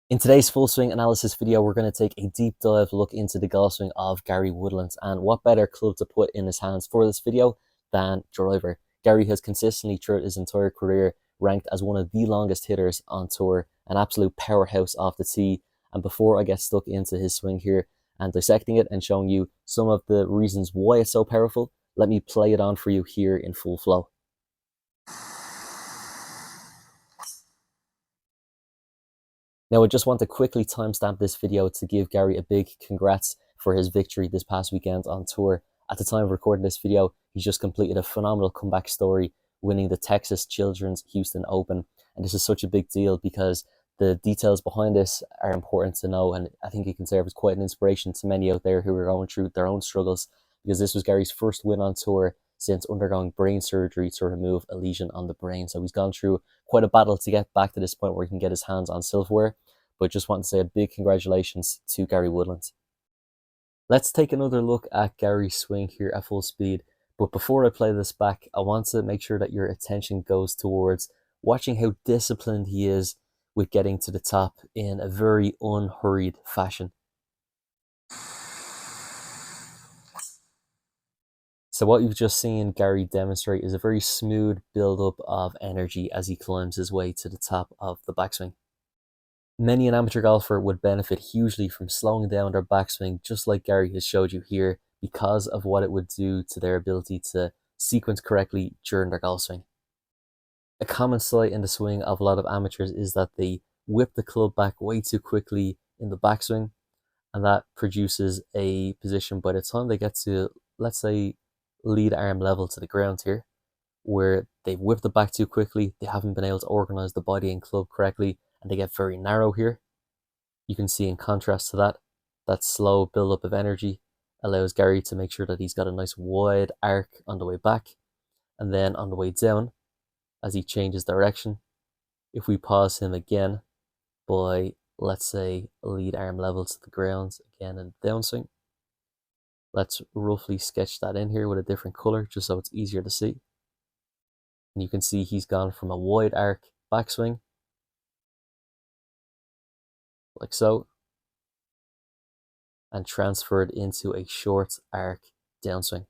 In today's full swing analysis video, we're going to take a deep dive look into the golf swing of Gary Woodland, and what better club to put in his hands for this video than driver. Gary has consistently throughout his entire career ranked as one of the longest hitters on tour, an absolute powerhouse off the tee. And before I get stuck into his swing here and dissecting it and showing you some of the reasons why it's so powerful, let me play it on for you here in full flow. Now, I just want to quickly timestamp this video to give Gary a big congrats for his victory this past weekend on tour. At the time of recording this video, he's just completed a phenomenal comeback story, winning the Texas Children's Houston Open. And this is such a big deal because the details behind this are important to know, and I think it can serve as quite an inspiration to many out there who are going through their own struggles, because this was Gary's first win on tour since undergoing brain surgery to remove a lesion on the brain. So he's gone through quite a battle to get back to this point where he can get his hands on silverware. But just want to say a big congratulations to Gary Woodland. Let's take another look at Gary's swing here at full speed. But before I play this back, I want to make sure that your attention goes towards watching how disciplined he is with getting to the top in a very unhurried fashion. So what you've just seen Gary demonstrate is a very smooth build-up of energy as he climbs his way to the top of the backswing. Many an amateur golfer would benefit hugely from slowing down their backswing, just like Gary has showed you here, because of what it would do to their ability to sequence correctly during their golf swing. A common sight in the swing of a lot of amateurs is that they whip the club back way too quickly in the backswing, and that produces a position by the time they get to, let's say, lead arm level to the ground here, where they've whipped it back too quickly, they haven't been able to organize the body and club correctly, and they get very narrow here. You can see in contrast to that slow build-up of energy allows Gary to make sure that he's got a nice wide arc on the way back, and then on the way down, as he changes direction, if we pause him again by, let's say, lead arm level to the ground, again in downswing. Let's roughly sketch that in here with a different color, just so it's easier to see. And you can see he's gone from a wide arc backswing, like so, and transferred into a short arc downswing.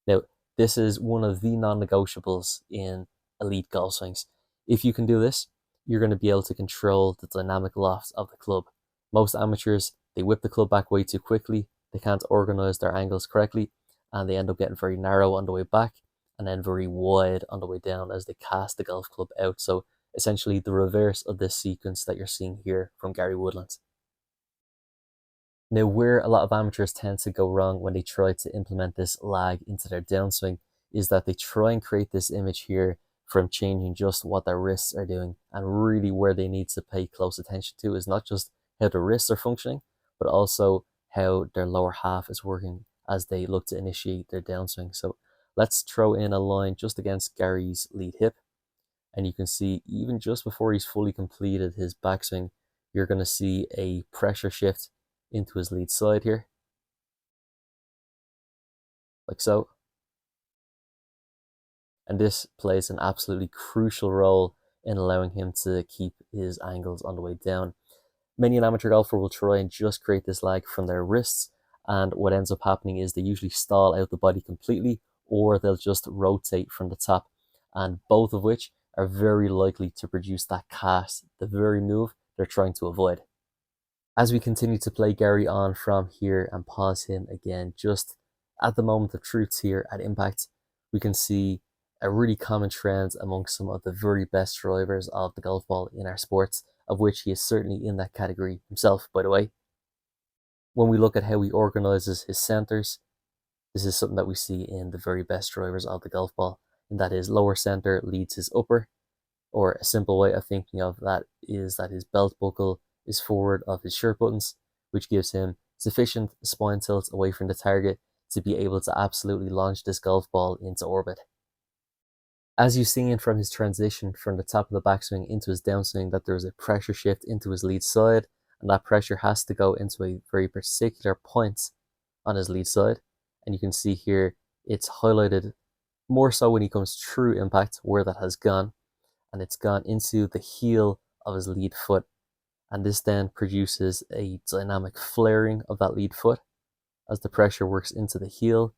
Now, this is one of the non-negotiables in elite golf swings. If you can do this, you're going to be able to control the dynamic loft of the club. Most amateurs, they whip the club back way too quickly, they can't organize their angles correctly, and they end up getting very narrow on the way back, and then very wide on the way down as they cast the golf club out. So essentially the reverse of this sequence that you're seeing here from Gary Woodland. Now, where a lot of amateurs tend to go wrong when they try to implement this lag into their downswing is that they try and create this image here from changing just what their wrists are doing, and really where they need to pay close attention to is not just how the wrists are functioning, but also how their lower half is working as they look to initiate their downswing. So let's throw in a line just against Gary's lead hip, and you can see even just before he's fully completed his backswing, you're going to see a pressure shift into his lead side here, like so. And this plays an absolutely crucial role in allowing him to keep his angles on the way down. Many an amateur golfer will try and just create this lag from their wrists, and what ends up happening is they usually stall out the body completely, or they'll just rotate from the top, and both of which are very likely to produce that cast, the very move they're trying to avoid. As we continue to play Gary on from here and pause him again, just at the moment of truth here at impact, we can see a really common trend amongst some of the very best drivers of the golf ball in our sports, of which he is certainly in that category himself, by the way. When we look at how he organizes his centers, this is something that we see in the very best drivers of the golf ball, and that his lower center leads his upper, or a simple way of thinking of that is that his belt buckle is forward of his shirt buttons, which gives him sufficient spine tilt away from the target to be able to absolutely launch this golf ball into orbit. As you've seen from his transition from the top of the backswing into his downswing, that there is a pressure shift into his lead side, and that pressure has to go into a very particular point on his lead side. And you can see here it's highlighted more so when he comes through impact where that has gone, and it's gone into the heel of his lead foot. And this then produces a dynamic flaring of that lead foot. As the pressure works into the heel,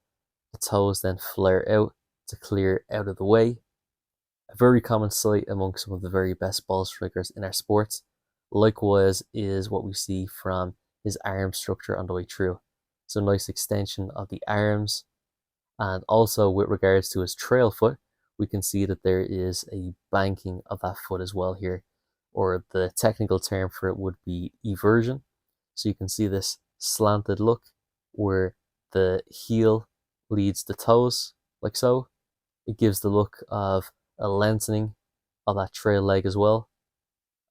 the toes then flare out to clear out of the way. A very common sight among some of the very best ball strikers in our sports. Likewise is what we see from his arm structure on the way through. So nice extension of the arms. And also with regards to his trail foot, we can see that there is a banking of that foot as well here, or the technical term for it would be eversion. So you can see this slanted look where the heel leads the toes, like so. It gives the look of a lengthening of that trail leg as well,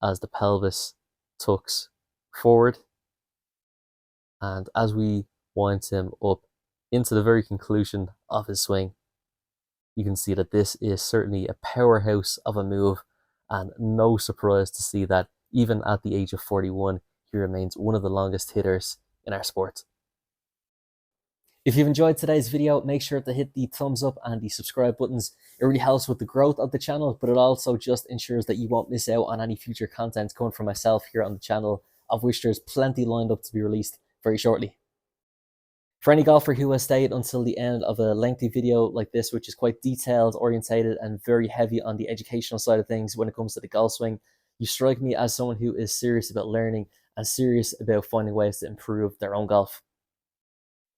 as the pelvis tucks forward. And as we wind him up into the very conclusion of his swing, you can see that this is certainly a powerhouse of a move, and no surprise to see that even at the age of 41, he remains one of the longest hitters in our sport. If you've enjoyed today's video, make sure to hit the thumbs up and the subscribe buttons. It really helps with the growth of the channel, but it also just ensures that you won't miss out on any future content coming from myself here on the channel, of which there's plenty lined up to be released very shortly. For any golfer who has stayed until the end of a lengthy video like this, which is quite detailed, orientated, and very heavy on the educational side of things when it comes to the golf swing, you strike me as someone who is serious about learning and serious about finding ways to improve their own golf.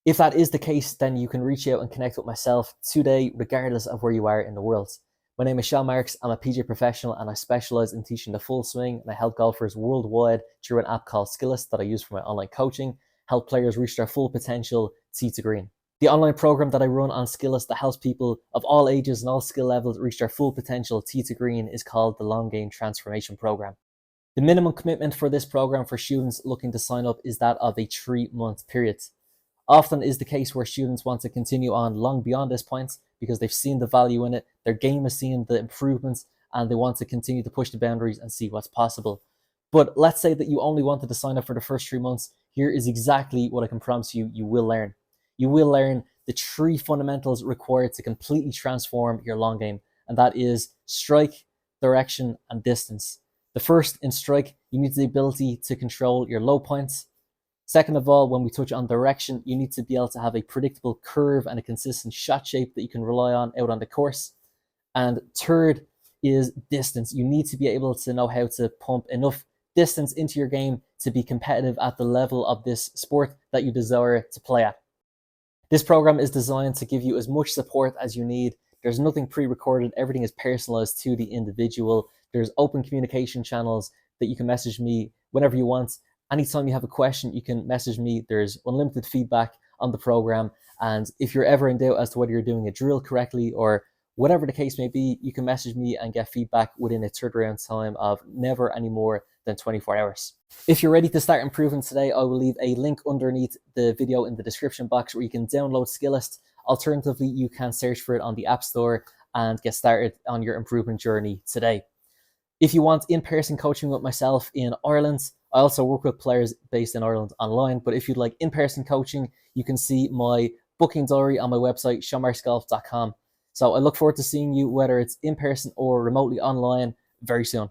If that is the case, then you can reach out and connect with myself today, regardless of where you are in the world. My name is Seán Marks. I'm a PGA professional and I specialize in teaching the full swing, and I help golfers worldwide through an app called Skillest that I use for my online coaching, help players reach their full potential tee to green. The online program that I run on Skillest that helps people of all ages and all skill levels reach their full potential tee to green is called the Long Game Transformation Program. The minimum commitment for this program for students looking to sign up is that of a 3-month period. Often is the case where students want to continue on long beyond this point because they've seen the value in it, their game has seen the improvements, and they want to continue to push the boundaries and see what's possible. But let's say that you only wanted to sign up for the first 3 months. Here is exactly what I can promise you will learn. You will learn the 3 fundamentals required to completely transform your long game, and that is strike, direction, and distance. The first, in strike, you need the ability to control your low points. Second of all, when we touch on direction, you need to be able to have a predictable curve and a consistent shot shape that you can rely on out on the course. And third is distance. You need to be able to know how to pump enough distance into your game to be competitive at the level of this sport that you desire to play at. This program is designed to give you as much support as you need. There's nothing pre-recorded. Everything is personalized to the individual. There's open communication channels that you can message me whenever you want. Anytime you have a question, you can message me. There's unlimited feedback on the program. And if you're ever in doubt as to whether you're doing a drill correctly or whatever the case may be, you can message me and get feedback within a turnaround time of never any more than 24 hours. If you're ready to start improving today, I will leave a link underneath the video in the description box where you can download Skillest. Alternatively, you can search for it on the App Store and get started on your improvement journey today. If you want in-person coaching with myself in Ireland, I also work with players based in Ireland online, but if you'd like in-person coaching, you can see my booking diary on my website, seanmarksgolf.com. So I look forward to seeing you, whether it's in person or remotely online, very soon.